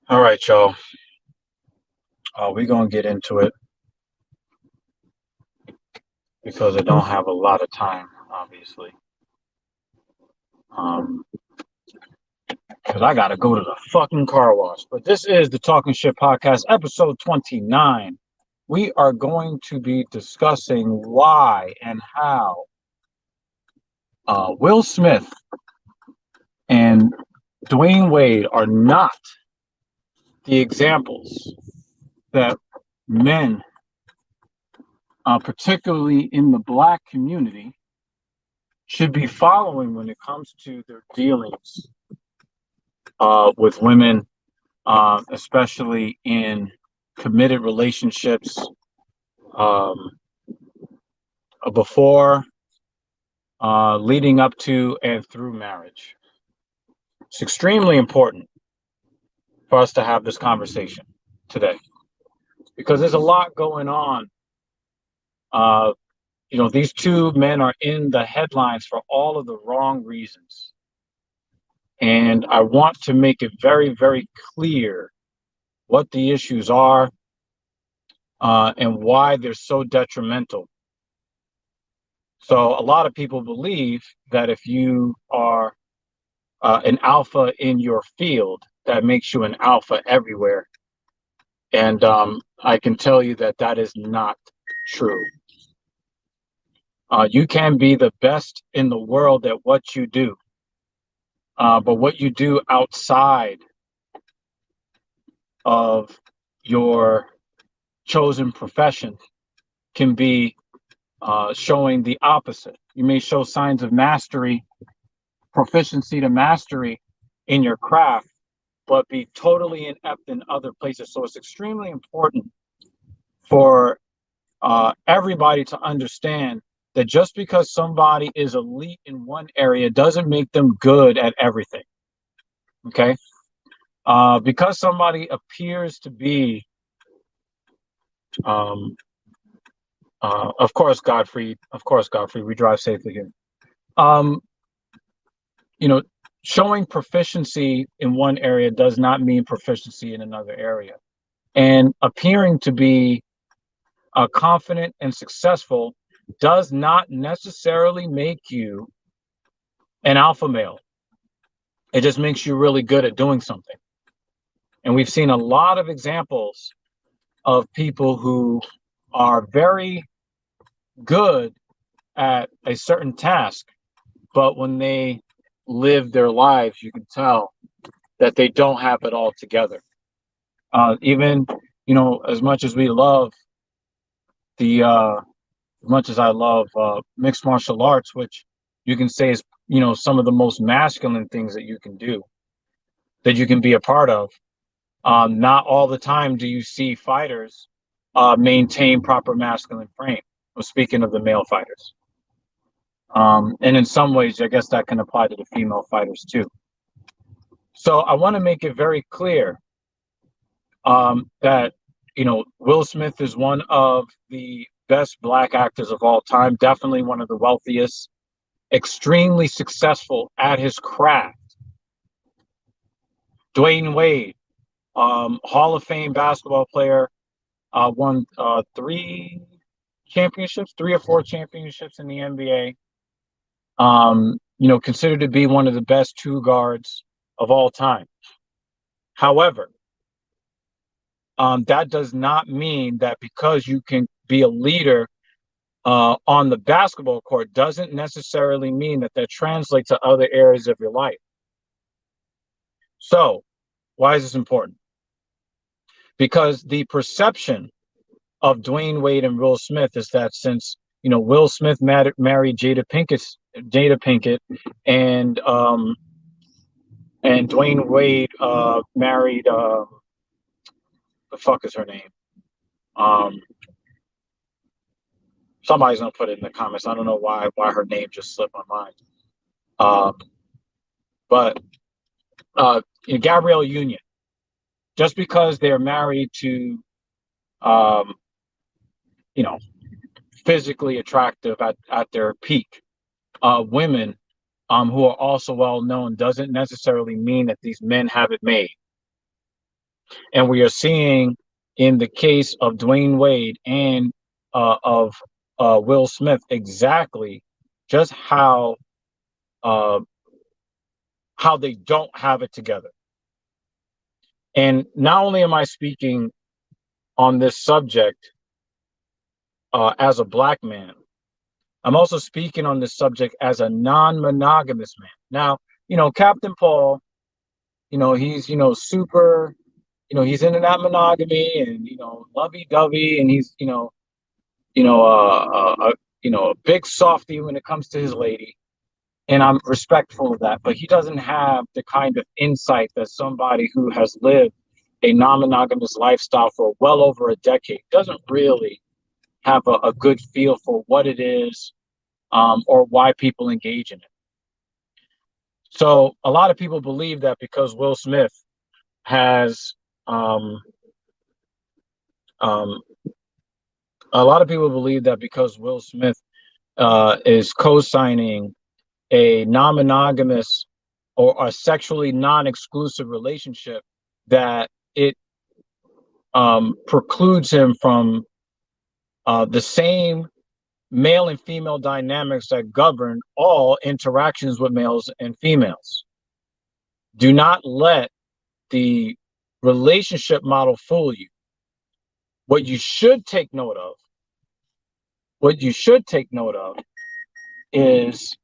All right, y'all. We're gonna get into it because I don't have a lot of time, obviously. Um, because I gotta go to the fucking car wash. But this is the Talking Shit Podcast, episode 29. We are going to be discussing why and how Will Smith and Dwayne Wade are not the examples that men, particularly in the black community, should be following when it comes to their dealings with women, especially in committed relationships, um, before, leading up to, and through marriage. It's extremely important for us to have this conversation today because there's a lot going on. Uh, these two men are in the headlines for all of the wrong reasons. And I want to make it very, very clear what the issues are, and why they're so detrimental. So a lot of people believe that if you are an alpha in your field, that makes you an alpha everywhere. And I can tell you that that is not true. You can be the best in the world at what you do, but what you do outside of your chosen profession can be showing the opposite. You may show signs of mastery, proficiency to mastery in your craft, but be totally inept in other places. So it's extremely important for everybody to understand that just because somebody is elite in one area doesn't make them good at everything. Okay? Because somebody appears to be, um, of course, Godfrey, we drive safely here. Um, you know, Showing proficiency in one area does not mean proficiency in another area. And appearing to be confident and successful does not necessarily make you an alpha male. It just makes you really good at doing something. And we've seen a lot of examples of people who are very good at a certain task, but when they live their lives, you can tell that they don't have it all together. Even, as much as we love as much as I love mixed martial arts, which you can say is, some of the most masculine things that you can do, that you can be a part of. Not all the time do you see fighters maintain proper masculine frame. I'm speaking of the male fighters. And in some ways, I guess that can apply to the female fighters too. So I want to make it very clear that, Will Smith is one of the best black actors of all time, definitely one of the wealthiest, extremely successful at his craft. Dwayne Wade, Hall of Fame basketball player, won three or four championships in the NBA. Considered to be one of the best two guards of all time. However, that does not mean that because you can be a leader on the basketball court doesn't necessarily mean that translates to other areas of your life. So, why is this important? Because the perception of Dwayne Wade and Will Smith is that since Will Smith married Jada Pinkett, and Dwayne Wade married the fuck is her name? Um, Somebody's gonna put it in the comments. I don't know why her name just slipped my mind. Um, but Gabrielle Union, just because they're married to, um, you know, physically attractive at their peak women, who are also well known, doesn't necessarily mean that these men have it made. And we are seeing in the case of Dwayne Wade and of Will Smith exactly just uh, how they don't have it together. And not only am I speaking on this subject as a black man, I'm also speaking on this subject as a non-monogamous man. Now, Captain Paul, he's, super, he's into that monogamy and, lovey-dovey, and he's, a big softy when it comes to his lady. And I'm respectful of that, but he doesn't have the kind of insight that somebody who has lived a non-monogamous lifestyle for well over a decade doesn't really have a good feel for what it is, or why people engage in it. So a lot of people believe that because Will Smith has, a lot of people believe that because Will Smith is co-signing a non-monogamous or a sexually non-exclusive relationship, that it precludes him from the same male and female dynamics that govern all interactions with males and females. Do not let the relationship model fool you. What you should take note of is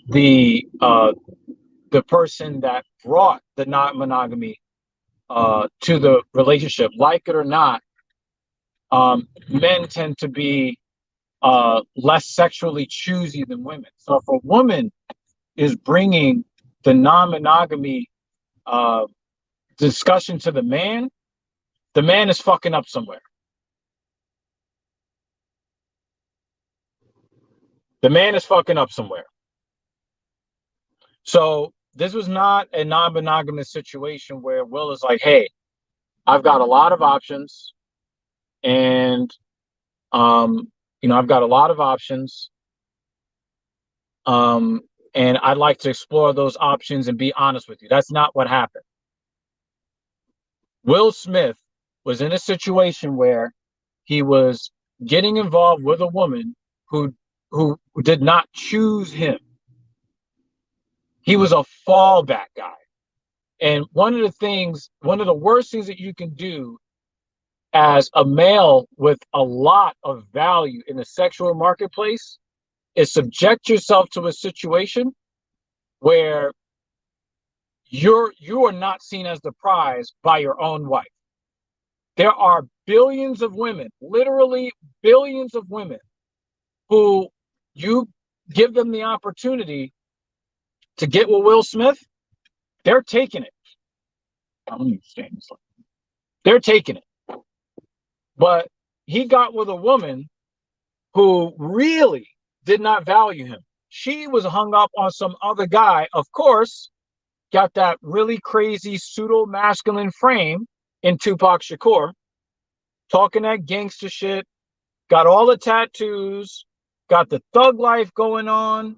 the person that brought the non-monogamy to the relationship. Like it or not, men tend to be less sexually choosy than women. So if a woman is bringing the non-monogamy discussion to the man is fucking up somewhere. The man is fucking up somewhere. So this was not a non-monogamous situation where Will is like, hey, I've got a lot of options, and I've got a lot of options, and I'd like to explore those options and be honest with you. That's not what happened. Will Smith was in a situation where he was getting involved with a woman who did not choose him. He was a fallback guy. And one of the worst things that you can do as a male with a lot of value in the sexual marketplace is subject yourself to a situation where you are not seen as the prize by your own wife. There are billions of women, literally billions of women, who you give them the opportunity to get with Will Smith, they're taking it. I don't understand this. They're taking it. But he got with a woman who really did not value him. She was hung up on some other guy, of course, got that really crazy pseudo-masculine frame in Tupac Shakur, talking that gangster shit, got all the tattoos, got the thug life going on,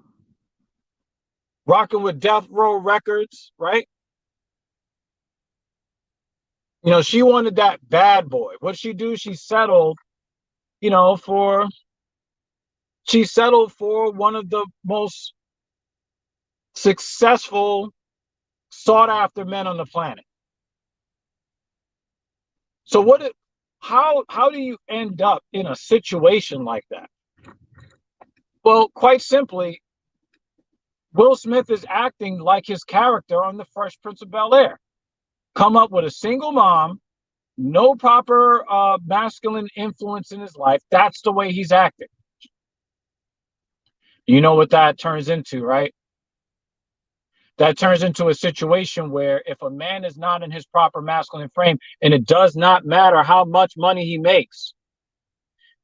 rocking with Death Row Records, right? She wanted that bad boy. What'd she do? She settled, for one of the most successful, sought-after men on the planet. So how do you end up in a situation like that? Well, quite simply, Will Smith is acting like his character on The Fresh Prince of Bel-Air. Come up with a single mom, no proper masculine influence in his life. That's the way he's acting. You know what that turns into, right? That turns into a situation where if a man is not in his proper masculine frame, and it does not matter how much money he makes,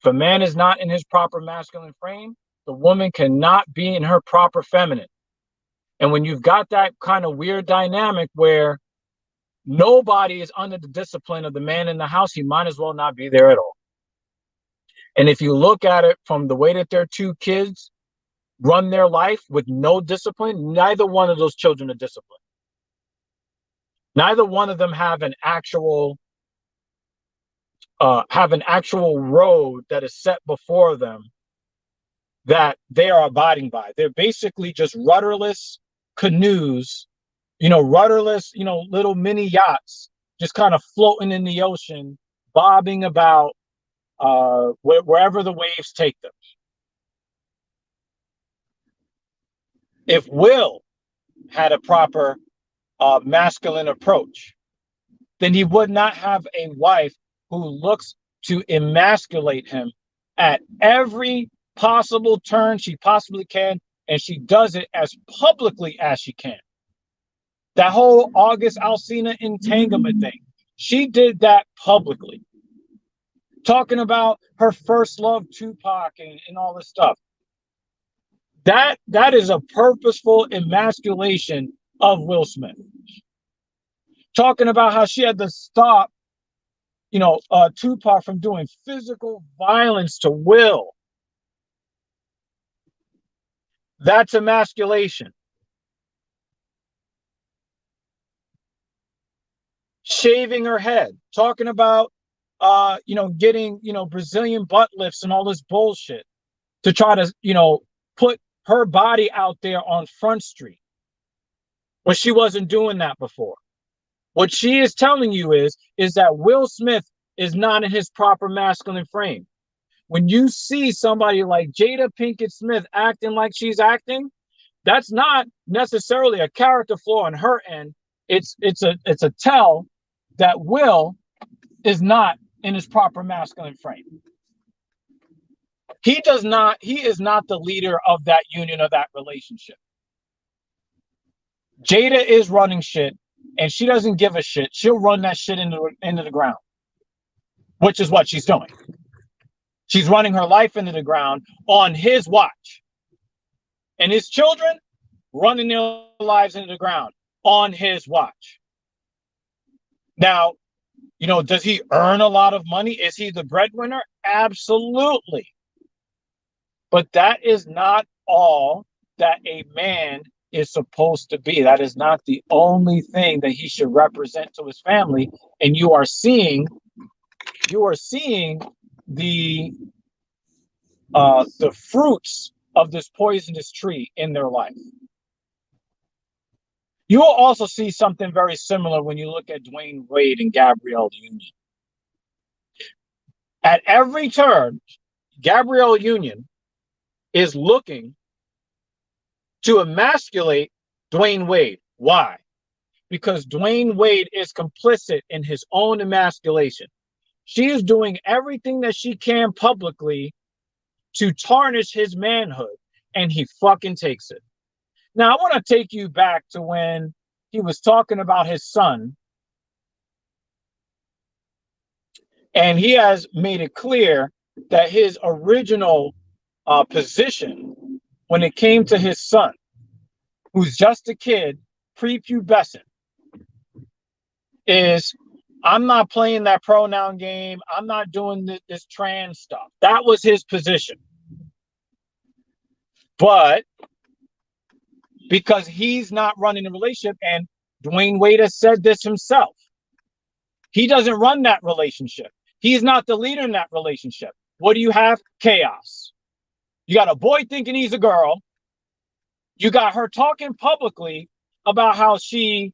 if a man is not in his proper masculine frame, the woman cannot be in her proper feminine. And when you've got that kind of weird dynamic where nobody is under the discipline of the man in the house, he might as well not be there at all. And if you look at it from the way that their two kids run their life with no discipline, neither one of those children are disciplined. Neither one of them have an actual road that is set before them that they are abiding by. They're basically just rudderless canoes, rudderless, little mini yachts, just kind of floating in the ocean, bobbing about wherever the waves take them. If Will had a proper masculine approach, then he would not have a wife who looks to emasculate him at every possible turn she possibly can, and she does it as publicly as she can. That whole August Alsina entanglement thing, she did that publicly. Talking about her first love, Tupac, and all this stuff. That is a purposeful emasculation of Will Smith. Talking about how she had to stop, Tupac from doing physical violence to Will. That's emasculation. Shaving her head, talking about, getting, Brazilian butt lifts and all this bullshit to try to, put her body out there on Front Street when she wasn't doing that before. What she is telling you is that Will Smith is not in his proper masculine frame. When you see somebody like Jada Pinkett Smith acting like she's acting, that's not necessarily a character flaw on her end. It's a tell that Will is not in his proper masculine frame. He is not the leader of that union or that relationship. Jada is running shit, and she doesn't give a shit. She'll run that shit into the ground, which is what she's doing. She's running her life into the ground on his watch. And his children running their lives into the ground on his watch. Now, does he earn a lot of money? Is he the breadwinner? Absolutely. But that is not all that a man is supposed to be. That is not the only thing that he should represent to his family. And you are seeing the fruits of this poisonous tree in their life. You will also see something very similar when you look at Dwayne Wade and Gabrielle Union. At every turn, Gabrielle Union is looking to emasculate Dwayne Wade. Why? Because Dwayne Wade is complicit in his own emasculation. She is doing everything that she can publicly to tarnish his manhood, and he fucking takes it. Now, I want to take you back to when he was talking about his son, and he has made it clear that his original position when it came to his son, who's just a kid, prepubescent, is I'm not playing that pronoun game. I'm not doing this trans stuff. That was his position. But because he's not running a relationship, and Dwayne Wade has said this himself, he doesn't run that relationship. He's not the leader in that relationship. What do you have? Chaos. You got a boy thinking he's a girl. You got her talking publicly about how she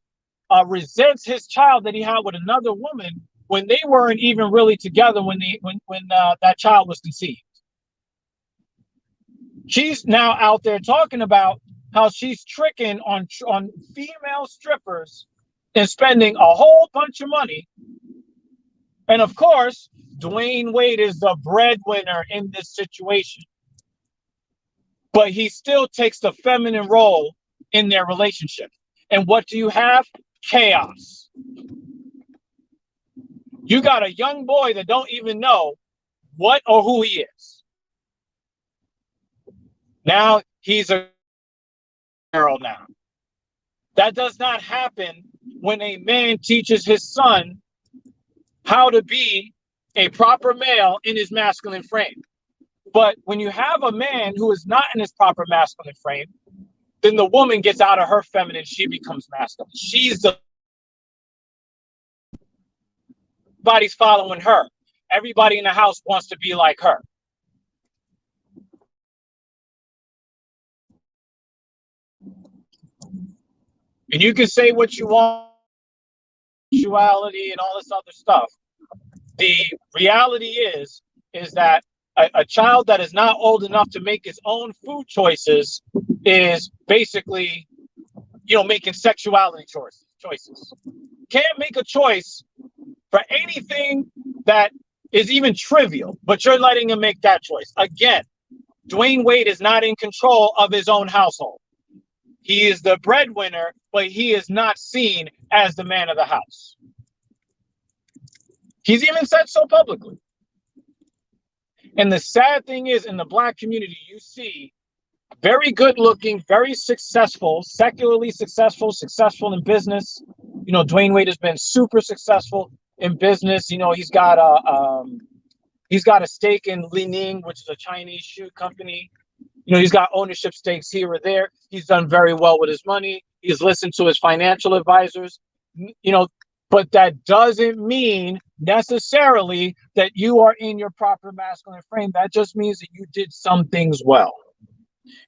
resents his child that he had with another woman when they weren't even really together when that child was conceived. She's now out there talking about how she's tricking on female strippers and spending a whole bunch of money. And of course, Dwayne Wade is the breadwinner in this situation. But he still takes the feminine role in their relationship. And what do you have? Chaos. You got a young boy that don't even know what or who he is. Now he's a girl now. That does not happen when a man teaches his son how to be a proper male in his masculine frame. But when you have a man who is not in his proper masculine frame, then the woman gets out of her feminine, she becomes masculine. She's the body's following her. Everybody in the house wants to be like her. And you can say what you want, sexuality and all this other stuff. The reality is that a child that is not old enough to make his own food choices is basically, making sexuality choices. Can't make a choice for anything that is even trivial, but you're letting him make that choice. Again, Dwayne Wade is not in control of his own household. He is the breadwinner, but he is not seen as the man of the house. He's even said so publicly. And the sad thing is, in the Black community, you see very good looking, very successful, secularly successful in business. Dwayne Wade has been super successful in business. He's got a stake in Li Ning, which is a Chinese shoe company. He's got ownership stakes here or there. He's done very well with his money. He's listened to his financial advisors. But that doesn't mean necessarily that you are in your proper masculine frame. That just means that you did some things well.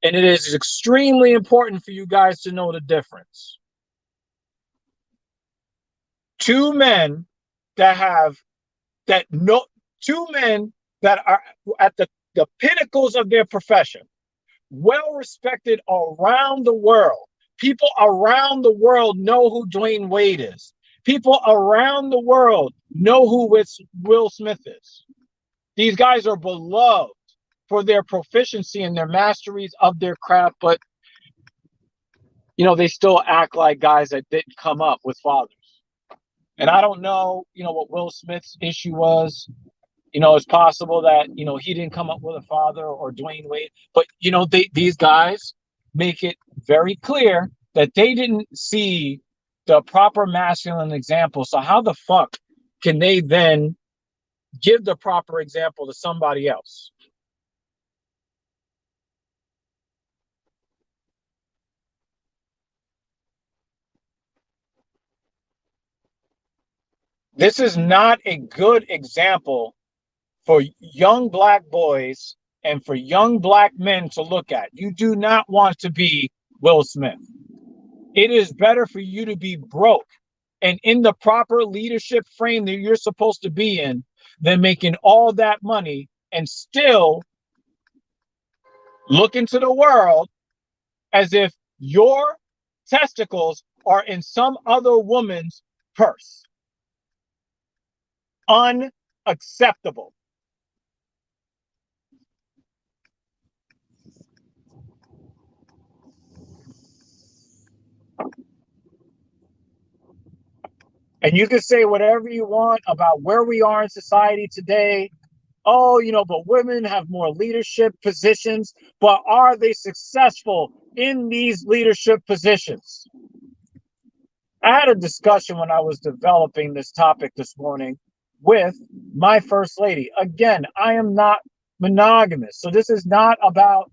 And it is extremely important for you guys to know the difference. Two men that are at the pinnacles of their profession, well respected around the world. People around the world know who Dwayne Wade is. People around the world know who Will Smith is. These guys are beloved for their proficiency and their masteries of their craft, but they still act like guys that didn't come up with fathers. And I don't know, what Will Smith's issue was. It's possible that, he didn't come up with a father, or Dwayne Wade, but these guys make it very clear that they didn't see the proper masculine example. So how the fuck can they then give the proper example to somebody else? This is not a good example for young Black boys and for young Black men to look at. You do not want to be Will Smith. It is better for you to be broke and in the proper leadership frame that you're supposed to be in than making all that money and still look into the world as if your testicles are in some other woman's purse. Unacceptable. And you can say whatever you want about where we are in society today. Oh, but women have more leadership positions, but are they successful in these leadership positions? I had a discussion when I was developing this topic this morning with my first lady. Again, I am not monogamous. So this is not about,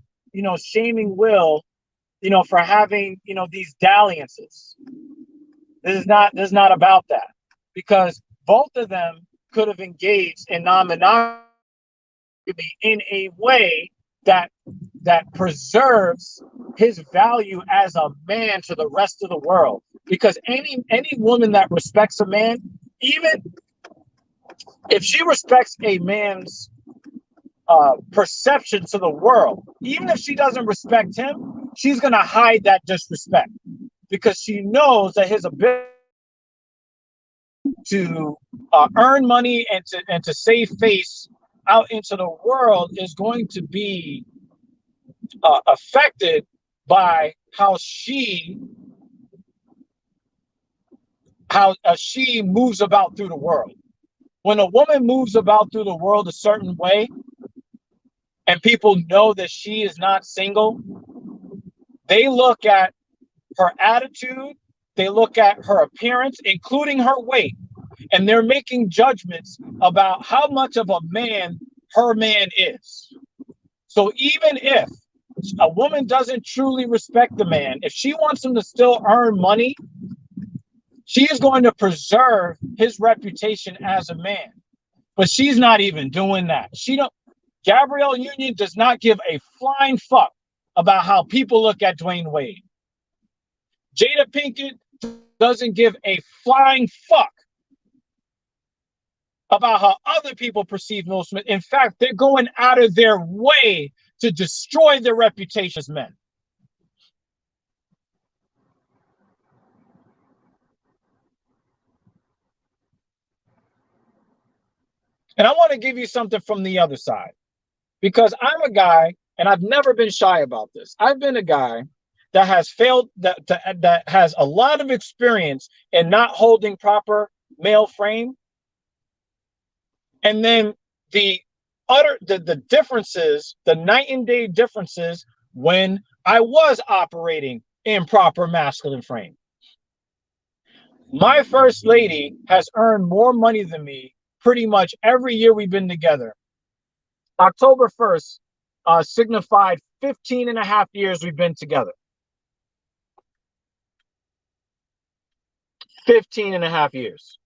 shaming Will, for having, these dalliances. This is not about that, because both of them could have engaged in non-monogamy in a way that preserves his value as a man to the rest of the world. Because any woman that respects a man, even if she respects a man's perception to the world, even if she doesn't respect him, she's going to hide that disrespect, because she knows that his ability to earn money and to save face out into the world is going to be affected by how she moves about through the world. When a woman moves about through the world a certain way, and people know that she is not single, they look at her attitude, they look at her appearance, including her weight, and they're making judgments about how much of a man her man is. So even if a woman doesn't truly respect the man, if she wants him to still earn money, she is going to preserve his reputation as a man. But she's not even doing that. Gabrielle Union does not give a flying fuck about how people look at Dwayne Wade. Jada Pinkett doesn't give a flying fuck about how other people perceive Will Smith. In fact, they're going out of their way to destroy their reputation as men. And I want to give you something from the other side, because I'm a guy, and I've never been shy about this. I've been a guy that has failed, that has a lot of experience in not holding proper male frame. And then the differences, the night and day differences when I was operating in proper masculine frame. My first lady has earned more money than me pretty much every year we've been together. October 1st signified 15 and a half years we've been together. 15 and a half years.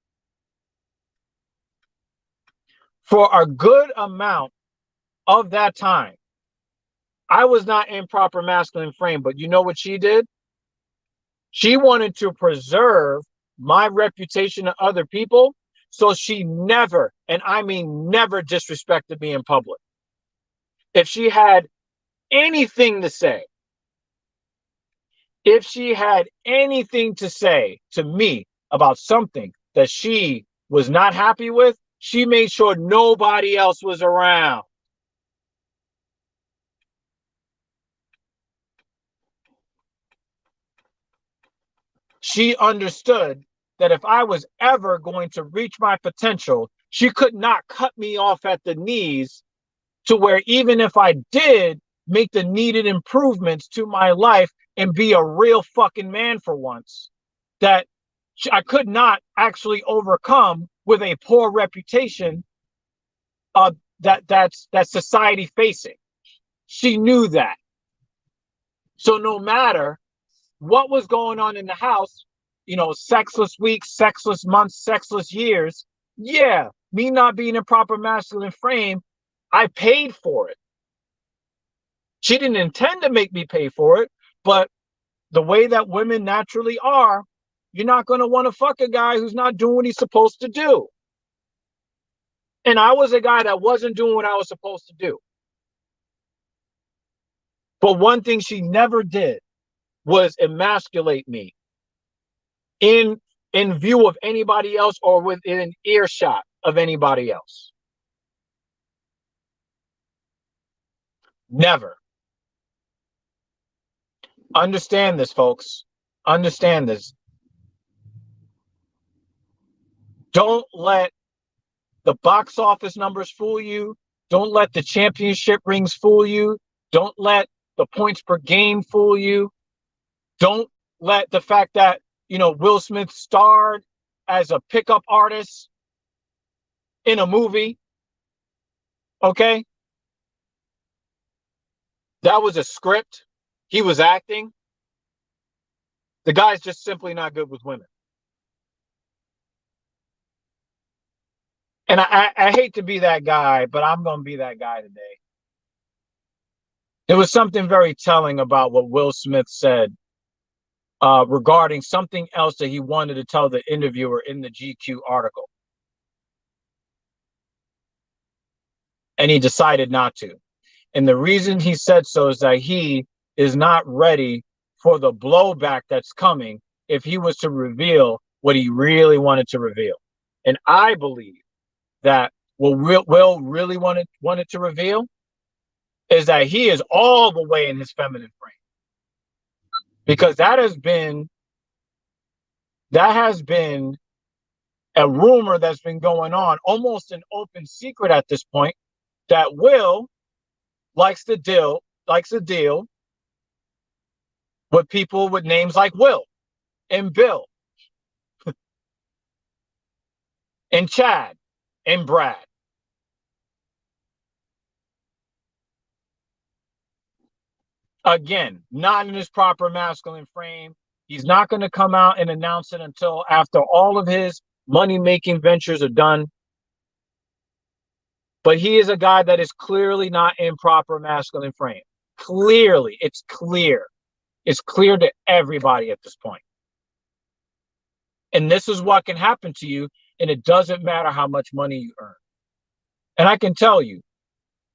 For a good amount of that time, I was not in proper masculine frame, but you know what she did? She wanted to preserve my reputation to other people, so she never, and I mean never, disrespected me in public. If she had anything to say, if she had anything to say to me about something that she was not happy with, she made sure nobody else was around. She understood that if I was ever going to reach my potential, she could not cut me off at the knees, to where even if I did make the needed improvements to my life and be a real fucking man for once, that I could not actually overcome with a poor reputation that's society facing. She knew that. So no matter what was going on in the house, sexless weeks, sexless months, sexless years, yeah, me not being in proper masculine frame, I paid for it. She didn't intend to make me pay for it, but the way that women naturally are, you're not going to want to fuck a guy who's not doing what he's supposed to do. And I was a guy that wasn't doing what I was supposed to do. But one thing she never did was emasculate me in view of anybody else or within earshot of anybody else. Never. Understand this, folks. Understand this. Don't let the box office numbers fool you. Don't let the championship rings fool you. Don't let the points per game fool you. Don't let the fact that, Will Smith starred as a pickup artist in a movie. Okay? That was a script. He was acting. The guy's just simply not good with women. And I hate to be that guy, but I'm going to be that guy today. There was something very telling about what Will Smith said regarding something else that he wanted to tell the interviewer in the GQ article. And he decided not to. And the reason he said so is that he is not ready for the blowback that's coming if he was to reveal what he really wanted to reveal. And I believe that what Will really wanted to reveal is that he is all the way in his feminine frame. Because that has been a rumor that's been going on, almost an open secret at this point, that Will likes to deal with people with names like Will and Bill and Chad and Brad. Again, not in his proper masculine frame. He's not going to come out and announce it until after all of his money-making ventures are done. But he is a guy that is clearly not in proper masculine frame. Clearly, it's clear. It's clear to everybody at this point. And this is what can happen to you, and it doesn't matter how much money you earn. And I can tell you,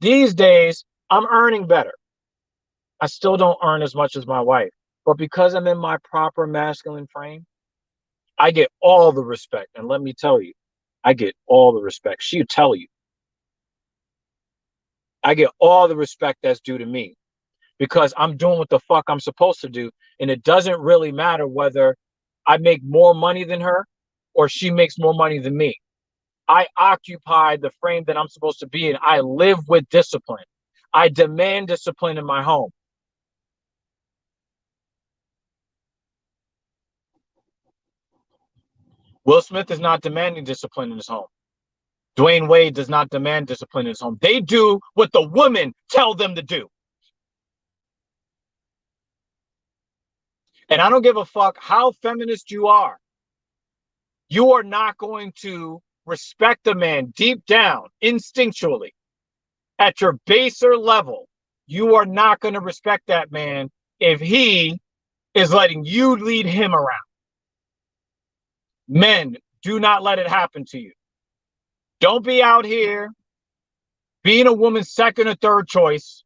these days, I'm earning better. I still don't earn as much as my wife. But because I'm in my proper masculine frame, I get all the respect. And let me tell you, I get all the respect. She'll tell you. I get all the respect that's due to me because I'm doing what the fuck I'm supposed to do. And it doesn't really matter whether I make more money than her or she makes more money than me. I occupy the frame that I'm supposed to be in. I live with discipline. I demand discipline in my home. Will Smith is not demanding discipline in his home. Dwayne Wade does not demand discipline in his home. They do what the women tell them to do. And I don't give a fuck how feminist you are. You are not going to respect a man deep down, instinctually, at your baser level. You are not going to respect that man if he is letting you lead him around. Men, do not let it happen to you. Don't be out here being a woman's second or third choice,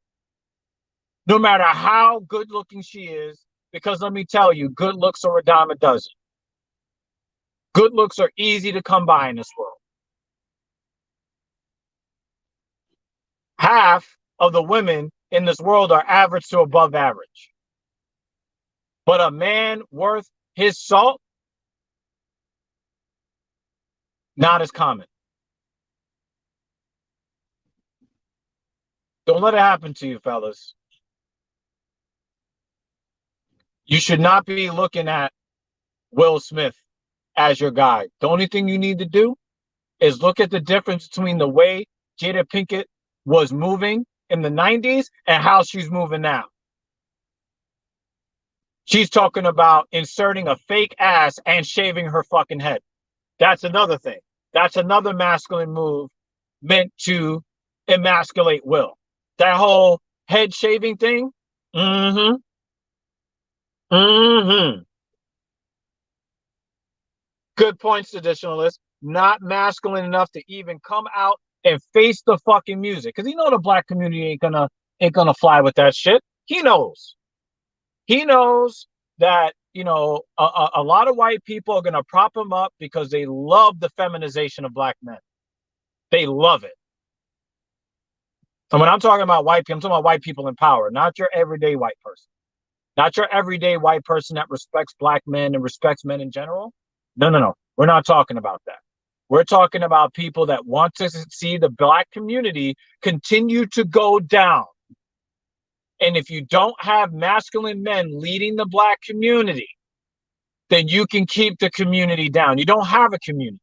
no matter how good looking she is, because let me tell you, good looks are a dime a dozen. Good looks are easy to come by in this world. Half of the women in this world are average to above average. But a man worth his salt, not as common. Don't let it happen to you, fellas. You should not be looking at Will Smith as your guy. The only thing you need to do is look at the difference between the way Jada Pinkett was moving in the 90s and how she's moving now. She's talking about inserting a fake ass and shaving her fucking head. That's another thing. That's another masculine move meant to emasculate Will. That whole head shaving thing. Mm-hmm. Mm-hmm. Good points, traditionalists. Not masculine enough to even come out and face the fucking music. Because you know the black community ain't gonna fly with that shit. He knows. He knows that, you know, a lot of white people are gonna prop him up because they love the feminization of black men. They love it. And when I'm talking about white people, I'm talking about white people in power, not your everyday white person. Not your everyday white person that respects black men and respects men in general. No. We're not talking about that. We're talking about people that want to see the black community continue to go down. And if you don't have masculine men leading the black community, then you can keep the community down. You don't have a community.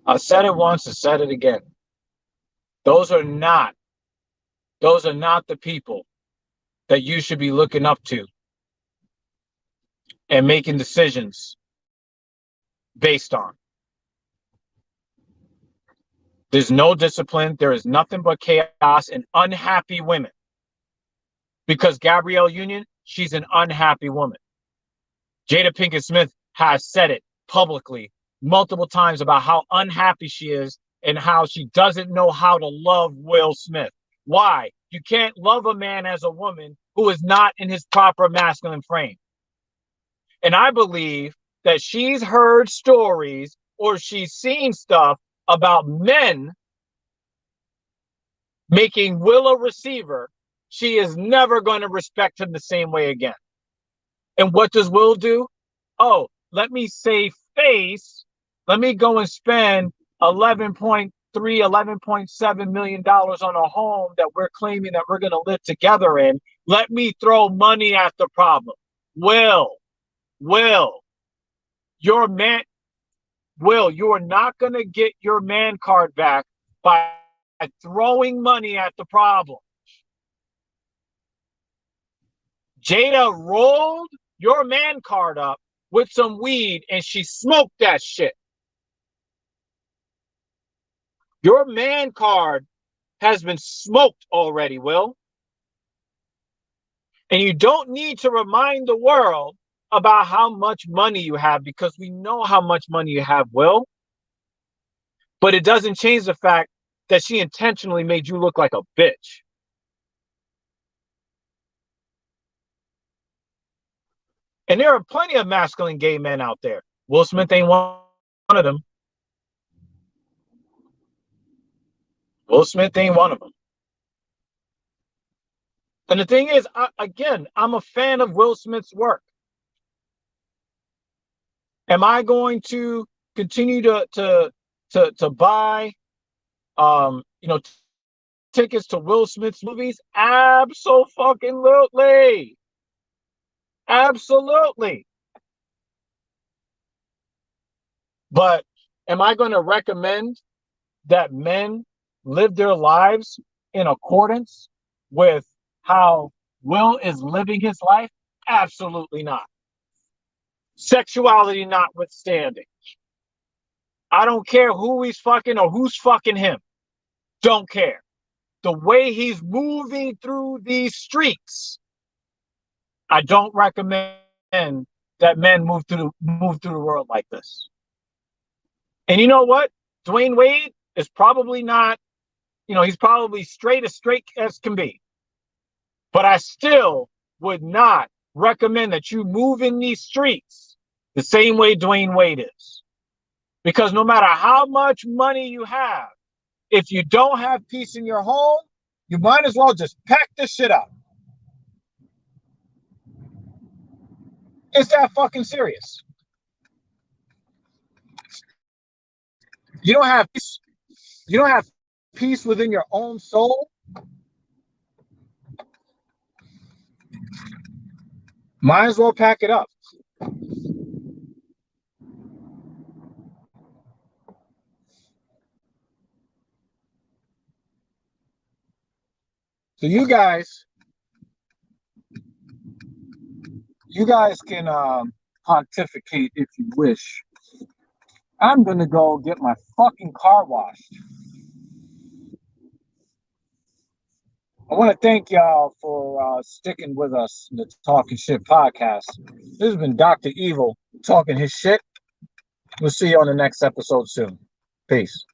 I said it once, I said it again. Those are not the people that you should be looking up to and making decisions based on. There's no discipline. There is nothing but chaos and unhappy women. Because Gabrielle Union, she's an unhappy woman. Jada Pinkett Smith has said it publicly multiple times about how unhappy she is and how she doesn't know how to love Will Smith. Why? You can't love a man as a woman who is not in his proper masculine frame. And I believe that she's heard stories or she's seen stuff about men making Will a receiver. She is never going to respect him the same way again. And what does Will do? Oh, let me save face. Let me go and spend $11.7 million on a home that we're claiming that we're going to live together in. Let me throw money at the problem. Will, Will, your man, Will, you are not going to get your man card back by throwing money at the problem. Jada rolled your man card up with some weed and she smoked that shit. Your man card has been smoked already, Will. And you don't need to remind the world about how much money you have, because we know how much money you have, Will. But it doesn't change the fact that she intentionally made you look like a bitch. And there are plenty of masculine gay men out there. Will Smith ain't one of them. Will Smith ain't one of them. And the thing is, I'm a fan of Will Smith's work. Am I going to continue to buy tickets to Will Smith's movies? Absolutely. Absolutely. But am I going to recommend that men live their lives in accordance with how Will is living his life? Absolutely not. Sexuality notwithstanding. I don't care who he's fucking or who's fucking him. Don't care. The way he's moving through these streets, I don't recommend that men move through the world like this. And you know what? Dwayne Wade is probably not, he's probably straight as can be. But I still would not recommend that you move in these streets the same way Dwayne Wade is. Because no matter how much money you have, if you don't have peace in your home, you might as well just pack this shit up. It's that fucking serious. You don't have peace. You don't have peace within your own soul. Might as well pack it up. So you guys can pontificate if you wish. I'm gonna go get my fucking car washed. I want to thank y'all for sticking with us in the Talking Shit podcast. This has been Dr. Evil talking his shit. We'll see you on the next episode soon. Peace.